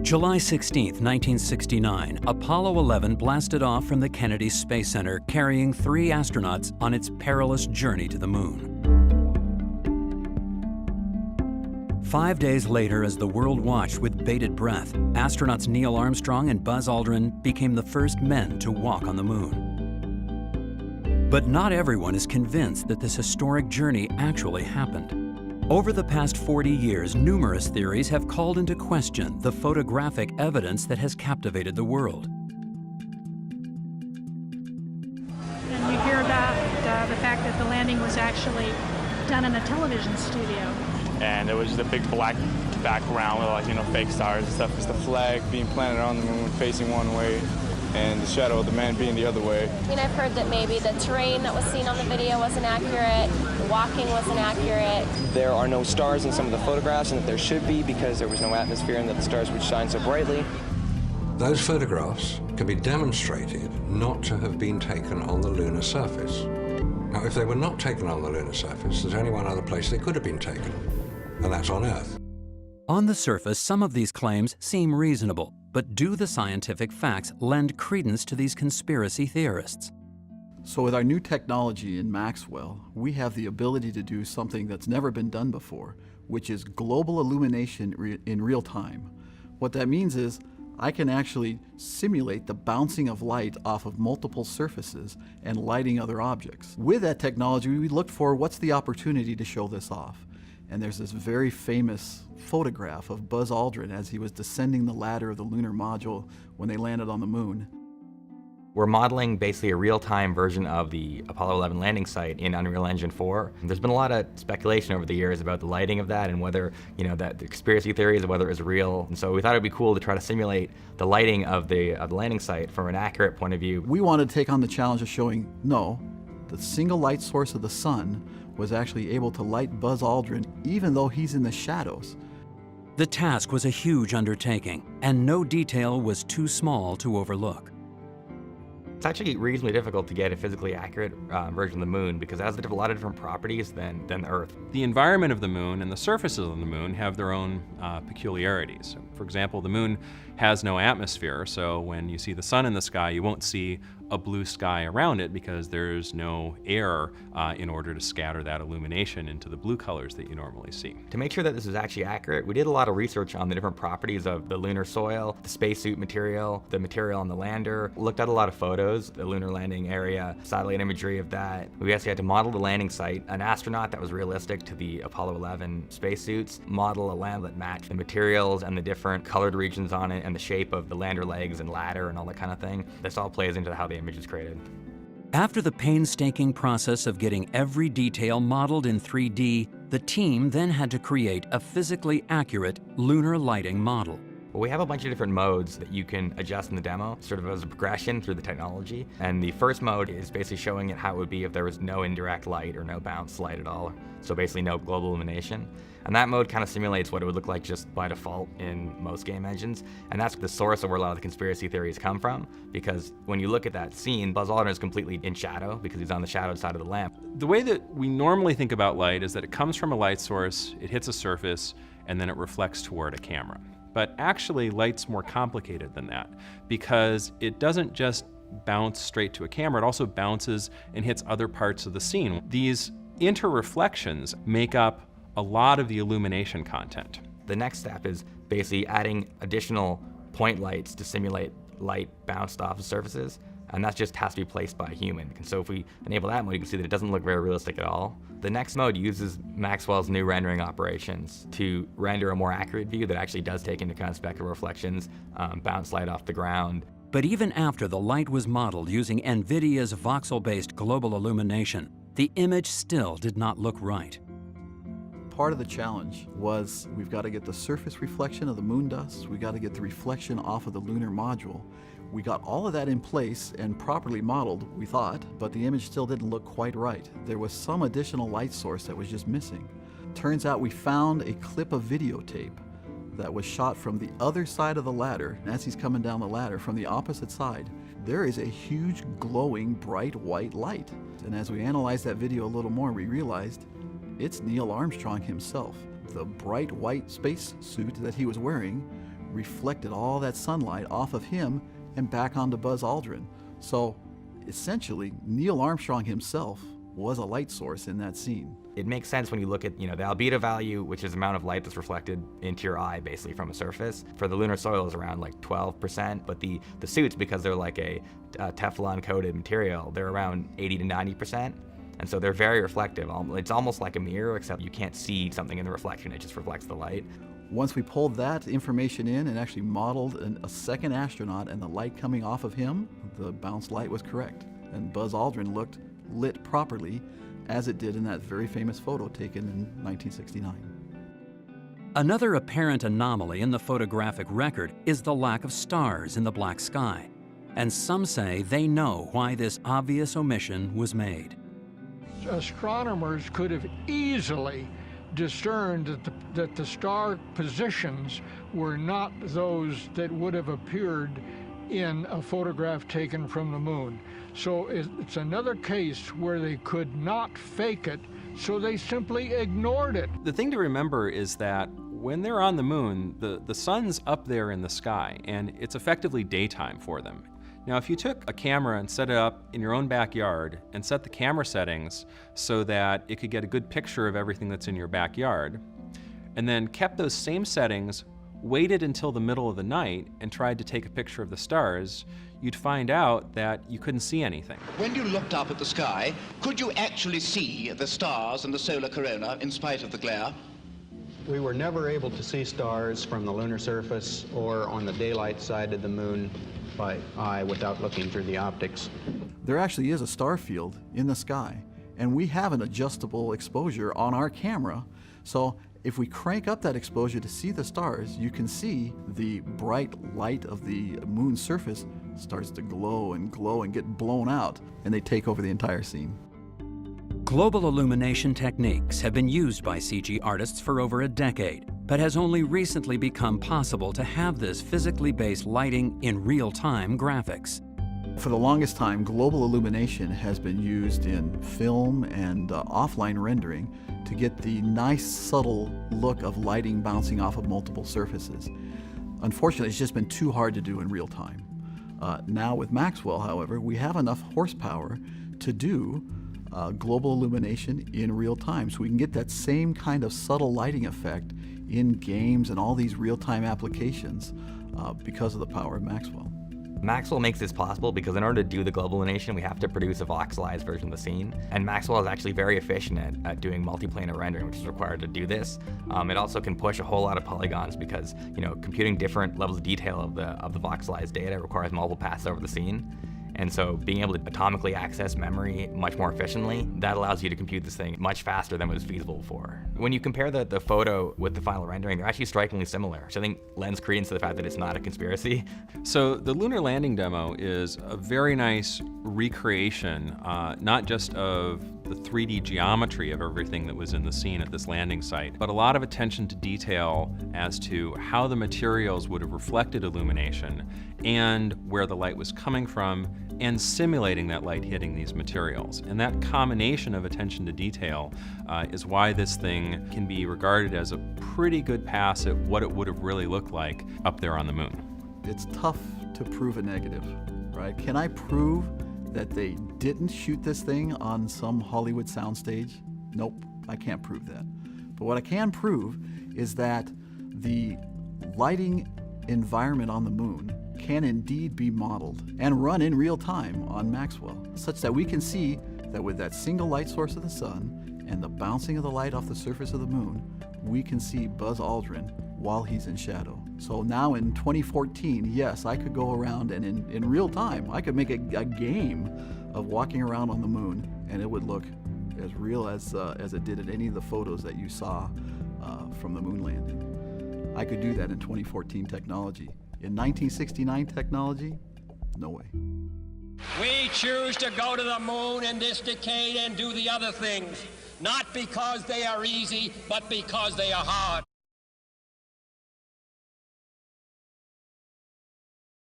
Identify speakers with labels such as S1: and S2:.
S1: July 16, 1969, Apollo 11 blasted off from the Kennedy Space Center carrying 3 astronauts on its perilous journey to the moon. 5 days later, as the world watched with bated breath, astronauts Neil Armstrong and Buzz Aldrin became the first men to walk on the moon. But not everyone is convinced that this historic journey actually happened. Over the past 40 years, numerous theories have called into question the photographic evidence that has captivated the world.
S2: And you hear about the fact that the landing was actually done in a television studio.
S3: And there was the big black background with, like, fake stars and stuff. It's the flag being planted on the moon facing one way, and the shadow of the man being the other way.
S4: I've heard that maybe the terrain that was seen on the video wasn't accurate, the walking wasn't accurate.
S5: There are no stars in some of the photographs, and that there should be because there was no atmosphere and that the stars would shine so brightly.
S6: Those photographs can be demonstrated not to have been taken on the lunar surface. Now, if they were not taken on the lunar surface, there's only one other place they could have been taken, and that's on Earth.
S1: On the surface, some of these claims seem reasonable, but do the scientific facts lend credence to these conspiracy theorists?
S7: So with our new technology in Maxwell, we have the ability to do something that's never been done before, which is global illumination in real time. What that means is I can actually simulate the bouncing of light off of multiple surfaces and lighting other objects. With that technology, we looked for what's the opportunity to show this off. And there's this very famous photograph of Buzz Aldrin as he was descending the ladder of the lunar module when they landed on the moon.
S8: We're modeling basically a real-time version of the Apollo 11 landing site in Unreal Engine 4. There's been a lot of speculation over the years about the lighting of that and whether, that the conspiracy theories of whether it was real. And so we thought it'd be cool to try to simulate the lighting of the landing site from an accurate point of view.
S7: We wanted to take on the challenge of showing, no, the single light source of the sun was actually able to light Buzz Aldrin even though he's in the shadows.
S1: The task was a huge undertaking, and no detail was too small to overlook.
S8: It's actually reasonably difficult to get a physically accurate version of the moon because it has a lot of different properties than Earth.
S9: The environment of the moon and the surfaces of the moon have their own peculiarities. For example, the moon has no atmosphere, so when you see the sun in the sky, you won't see a blue sky around it because there's no air in order to scatter that illumination into the blue colors that you normally see.
S8: To make sure that this is actually accurate, we did a lot of research on the different properties of the lunar soil, the spacesuit material, the material on the lander, looked at a lot of photos, the lunar landing area, satellite imagery of that. We actually had to model the landing site, an astronaut that was realistic to the Apollo 11 spacesuits, model a land that matched the materials and the different colored regions on it and the shape of the lander legs and ladder and all that kind of thing. This all plays into how the image is created.
S1: After the painstaking process of getting every detail modeled in 3D, the team then had to create a physically accurate lunar lighting model.
S8: Well, we have a bunch of different modes that you can adjust in the demo, sort of as a progression through the technology. And the first mode is basically showing it how it would be if there was no indirect light or no bounce light at all. So basically no global illumination. And that mode kind of simulates what it would look like just by default in most game engines. And that's the source of where a lot of the conspiracy theories come from, because when you look at that scene, Buzz Aldrin is completely in shadow because he's on the shadowed side of the lamp.
S9: The way that we normally think about light is that it comes from a light source, it hits a surface, and then it reflects toward a camera. But actually, light's more complicated than that because it doesn't just bounce straight to a camera, it also bounces and hits other parts of the scene. These interreflections make up a lot of the illumination content.
S8: The next step is basically adding additional point lights to simulate light bounced off of surfaces, and that just has to be placed by a human. And so if we enable that mode, you can see that it doesn't look very realistic at all. The next mode uses Maxwell's new rendering operations to render a more accurate view that actually does take into account spectral reflections, bounce light off the ground.
S1: But even after the light was modeled using Nvidia's voxel-based global illumination, the image still did not look right.
S7: Part of the challenge was we've got to get the surface reflection of the moon dust, we got to get the reflection off of the lunar module. We got all of that in place and properly modeled, we thought, but the image still didn't look quite right. There was some additional light source that was just missing. Turns out we found a clip of videotape that was shot from the other side of the ladder. As he's coming down the ladder from the opposite side, there is a huge glowing bright white light. And as we analyzed that video a little more, we realized it's Neil Armstrong himself. The bright white space suit that he was wearing reflected all that sunlight off of him and back onto Buzz Aldrin. So essentially, Neil Armstrong himself was a light source in that scene.
S8: It makes sense when you look at, the albedo value, which is the amount of light that's reflected into your eye, basically, from a surface. For the lunar soil is around like 12%, but the suits, because they're like a Teflon-coated material, they're around 80 to 90%. And so they're very reflective. It's almost like a mirror, except you can't see something in the reflection, it just reflects the light.
S7: Once we pulled that information in and actually modeled a second astronaut and the light coming off of him, the bounced light was correct. And Buzz Aldrin looked lit properly, as it did in that very famous photo taken in 1969.
S1: Another apparent anomaly in the photographic record is the lack of stars in the black sky. And some say they know why this obvious omission was made.
S10: Astronomers could have easily discerned that the star positions were not those that would have appeared in a photograph taken from the moon. So it's another case where they could not fake it, so they simply ignored it.
S9: The thing to remember is that when they're on the moon, the sun's up there in the sky, and it's effectively daytime for them. Now, if you took a camera and set it up in your own backyard and set the camera settings so that it could get a good picture of everything that's in your backyard, and then kept those same settings, waited until the middle of the night and tried to take a picture of the stars, you'd find out that you couldn't see anything.
S11: When you looked up at the sky, could you actually see the stars and the solar corona in spite of the glare?
S12: We were never able to see stars from the lunar surface or on the daylight side of the moon by eye without looking through the optics.
S7: There actually is a star field in the sky, and we have an adjustable exposure on our camera. So if we crank up that exposure to see the stars, you can see the bright light of the moon's surface starts to glow and get blown out, and they take over the entire scene.
S1: Global illumination techniques have been used by CG artists for over a decade, but has only recently become possible to have this physically based lighting in real-time graphics.
S7: For the longest time, global illumination has been used in film and offline rendering to get the nice, subtle look of lighting bouncing off of multiple surfaces. Unfortunately, it's just been too hard to do in real time. Now with Maxwell, however, we have enough horsepower to do global illumination in real time, so we can get that same kind of subtle lighting effect in games and all these real-time applications because of the power of Maxwell.
S8: Maxwell makes this possible because in order to do the global illumination, we have to produce a voxelized version of the scene. And Maxwell is actually very efficient at doing multiplanar rendering, which is required to do this. It also can push a whole lot of polygons because, computing different levels of detail of the voxelized data requires multiple passes over the scene. And so being able to atomically access memory much more efficiently, that allows you to compute this thing much faster than was feasible before. When you compare the photo with the final rendering, they're actually strikingly similar. So I think lends credence to the fact that it's not a conspiracy.
S9: So the lunar landing demo is a very nice recreation, not just of the 3D geometry of everything that was in the scene at this landing site, but a lot of attention to detail as to how the materials would have reflected illumination and where the light was coming from, and simulating that light hitting these materials. And that combination of attention to detail is why this thing can be regarded as a pretty good pass at what it would have really looked like up there on the moon.
S7: It's tough to prove a negative, right? Can I prove that they didn't shoot this thing on some Hollywood soundstage? Nope, I can't prove that. But what I can prove is that the lighting environment on the moon can indeed be modeled and run in real time on Maxwell, such that we can see that with that single light source of the sun and the bouncing of the light off the surface of the moon, we can see Buzz Aldrin while he's in shadow. So now in 2014, yes, I could go around and in real time, I could make a game of walking around on the moon, and it would look as real as it did in any of the photos that you saw from the moon landing. I could do that in 2014 technology. In 1969 technology, no way.
S13: We choose to go to the moon in this decade and do the other things, not because they are easy, but because they are hard.